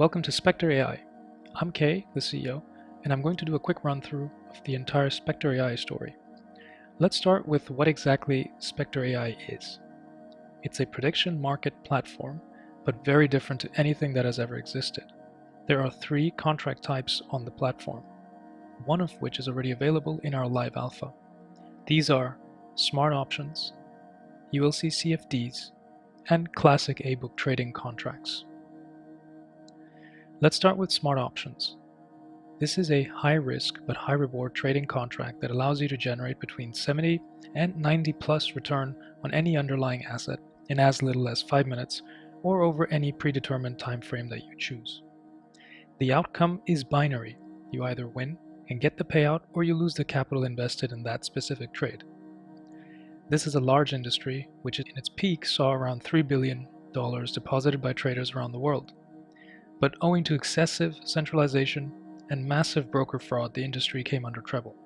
Welcome to Spectre AI. I'm Kay, the CEO, and I'm going to do a quick run-through of the entire Spectre AI story. Let's start with what exactly Spectre AI is. It's a prediction market platform, but very different to anything that has ever existed. There are 3 contract types on the platform, one of which is already available in our live alpha. These are smart options, ULC CFDs, and classic A-book trading contracts. Let's start with smart options. This is a high-risk but high-reward trading contract that allows you to generate between 70 and 90+ return on any underlying asset in as little as 5 minutes or over any predetermined time frame that you choose. The outcome is binary. You either win and get the payout, or you lose the capital invested in that specific trade. This is a large industry which in its peak saw around $3 billion deposited by traders around the world. But owing to excessive centralization and massive broker fraud, the industry came under trouble.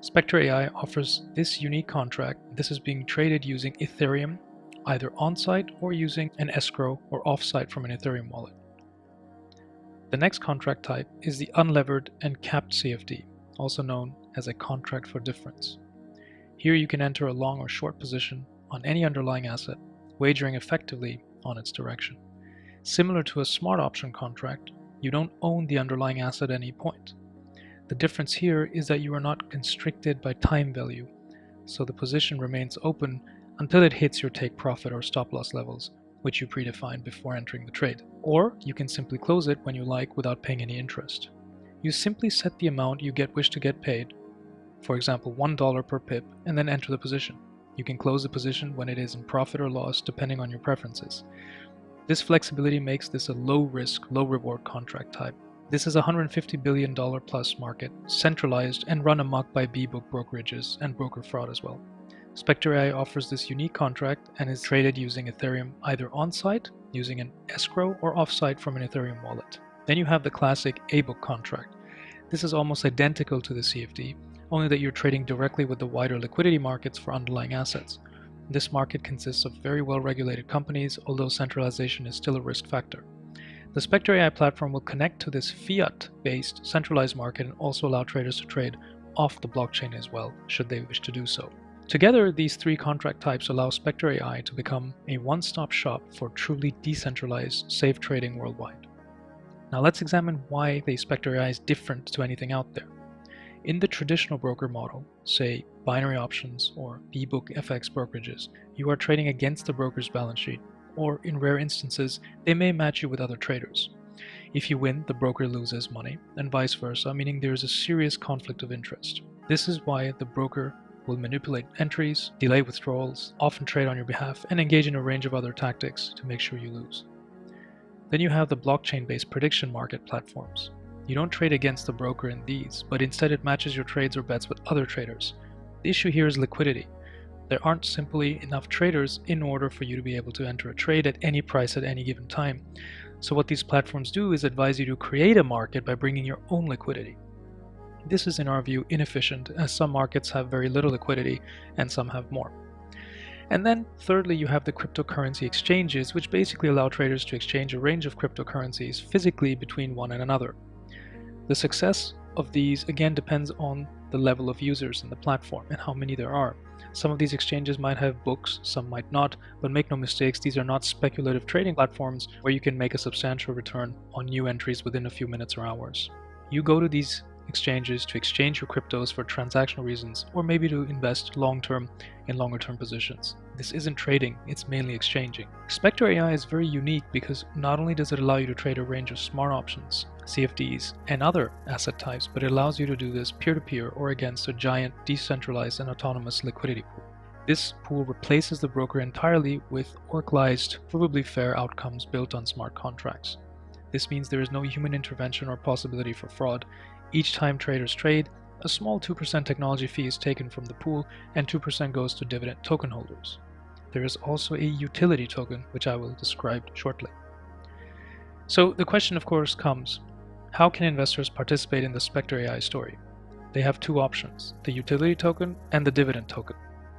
Spectre AI offers this unique contract. This is being traded using Ethereum, either on-site or using an escrow or off-site from an Ethereum wallet. The next contract type is the unlevered and capped CFD, also known as a contract for difference. Here you can enter a long or short position on any underlying asset, wagering effectively on its direction. Similar to a smart option contract, you don't own the underlying asset at any point. The difference here is that you are not constricted by time value, so the position remains open until it hits your take profit or stop loss levels, which you predefined before entering the trade. Or you can simply close it when you like without paying any interest. You simply set the amount you wish to get paid, for example $1 per pip, and then enter the position. You can close the position when it is in profit or loss depending on your preferences. This flexibility makes this a low-risk, low-reward contract type. This is a $150 billion plus market, centralized and run amok by B-book brokerages and broker fraud as well. Spectre AI offers this unique contract and is traded using Ethereum either on-site, using an escrow, or off-site from an Ethereum wallet. Then you have the classic A-book contract. This is almost identical to the CFD, only that you're trading directly with the wider liquidity markets for underlying assets. This market consists of very well-regulated companies, although centralization is still a risk factor. The Spectre AI platform will connect to this fiat-based centralized market and also allow traders to trade off the blockchain as well, should they wish to do so. Together, these 3 contract types allow Spectre AI to become a one-stop shop for truly decentralized, safe trading worldwide. Now let's examine why the Spectre AI is different to anything out there. In the traditional broker model, say binary options or B-book FX brokerages, you are trading against the broker's balance sheet, or in rare instances, they may match you with other traders. If you win, the broker loses money, and vice versa, meaning there is a serious conflict of interest. This is why the broker will manipulate entries, delay withdrawals, often trade on your behalf, and engage in a range of other tactics to make sure you lose. Then you have the blockchain-based prediction market platforms. You don't trade against the broker in these, but instead it matches your trades or bets with other traders. The issue here is liquidity. There aren't simply enough traders in order for you to be able to enter a trade at any price at any given time. So what these platforms do is advise you to create a market by bringing your own liquidity. This is, in our view, inefficient, as some markets have very little liquidity and some have more. And then thirdly, you have the cryptocurrency exchanges, which basically allow traders to exchange a range of cryptocurrencies physically between one and another. The success of these again depends on the level of users in the platform and how many there are. Some of these exchanges might have books, some might not, but make no mistakes, these are not speculative trading platforms where you can make a substantial return on new entries within a few minutes or hours. You go to these exchanges to exchange your cryptos for transactional reasons, or maybe to invest long-term in longer-term positions. This isn't trading, it's mainly exchanging. Spectre AI is very unique because not only does it allow you to trade a range of smart options, CFDs, and other asset types, but it allows you to do this peer-to-peer or against a giant decentralized and autonomous liquidity pool. This pool replaces the broker entirely with orgalized, provably fair outcomes built on smart contracts. This means there is no human intervention or possibility for fraud. Each time traders trade, a small 2% technology fee is taken from the pool and 2% goes to dividend token holders. There is also a utility token, which I will describe shortly. So the question of course comes, how can investors participate in the Spectre AI story? They have 2 options, the utility token and the dividend token.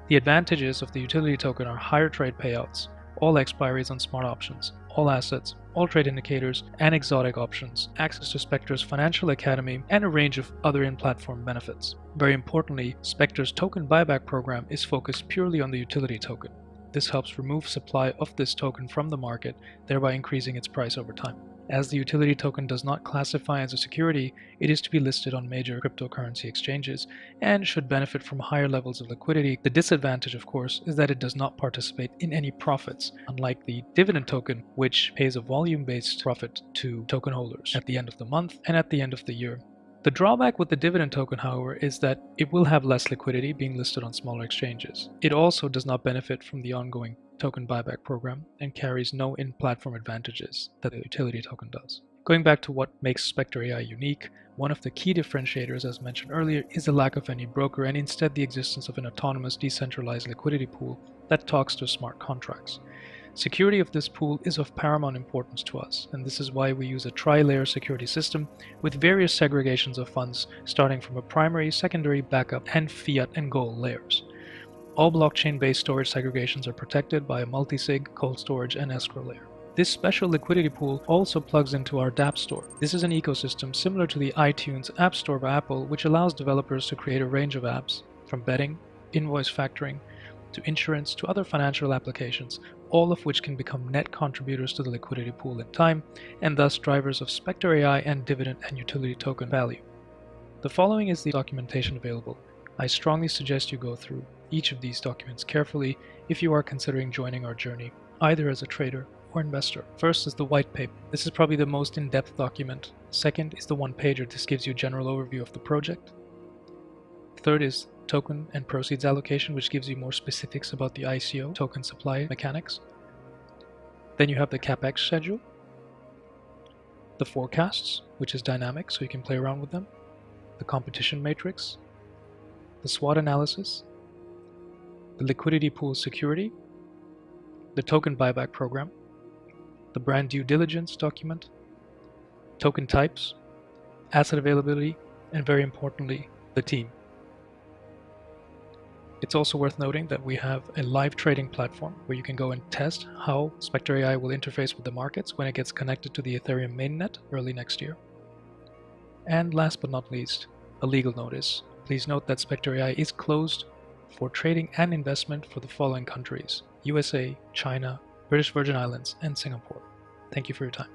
The advantages of the utility token are higher trade payouts, all expiries on smart options, all assets, all trade indicators, and exotic options, access to Spectre's Financial Academy, and a range of other in-platform benefits. Very importantly, Spectre's token buyback program is focused purely on the utility token. This helps remove supply of this token from the market, thereby increasing its price over time. As the utility token does not classify as a security, it is to be listed on major cryptocurrency exchanges and should benefit from higher levels of liquidity. The disadvantage, of course, is that it does not participate in any profits, unlike the dividend token, which pays a volume-based profit to token holders at the end of the month and at the end of the year. The drawback with the dividend token, however, is that it will have less liquidity being listed on smaller exchanges. It also does not benefit from the ongoing token buyback program and carries no in-platform advantages that the utility token does. Going back to what makes Spectre AI unique, one of the key differentiators, as mentioned earlier, is the lack of any broker and instead the existence of an autonomous decentralized liquidity pool that talks to smart contracts. Security of this pool is of paramount importance to us, and this is why we use a tri-layer security system with various segregations of funds starting from a primary, secondary, backup, and fiat and gold layers. All blockchain-based storage segregations are protected by a multi-sig, cold storage, and escrow layer. This special liquidity pool also plugs into our DApp store. This is an ecosystem similar to the iTunes App Store by Apple, which allows developers to create a range of apps, from betting, invoice factoring, to insurance, to other financial applications, all of which can become net contributors to the liquidity pool in time, and thus drivers of Spectre AI and dividend and utility token value. The following is the documentation available. I strongly suggest you go through each of these documents carefully if you are considering joining our journey, either as a trader or investor. First is the white paper. This is probably the most in-depth document. Second is the one-pager. This gives you a general overview of the project. Third is token and proceeds allocation, which gives you more specifics about the ICO, token supply mechanics. Then you have the CapEx schedule, the forecasts, which is dynamic, so you can play around with them, the competition matrix, the SWOT analysis, the liquidity pool security, the token buyback program, the brand due diligence document, token types, asset availability, and very importantly, the team. It's also worth noting that we have a live trading platform where you can go and test how Spectre AI will interface with the markets when it gets connected to the Ethereum mainnet early next year. And last but not least, a legal notice. Please note that Spectre AI is closed for trading and investment for the following countries: USA, China, British Virgin Islands, and Singapore. Thank you for your time.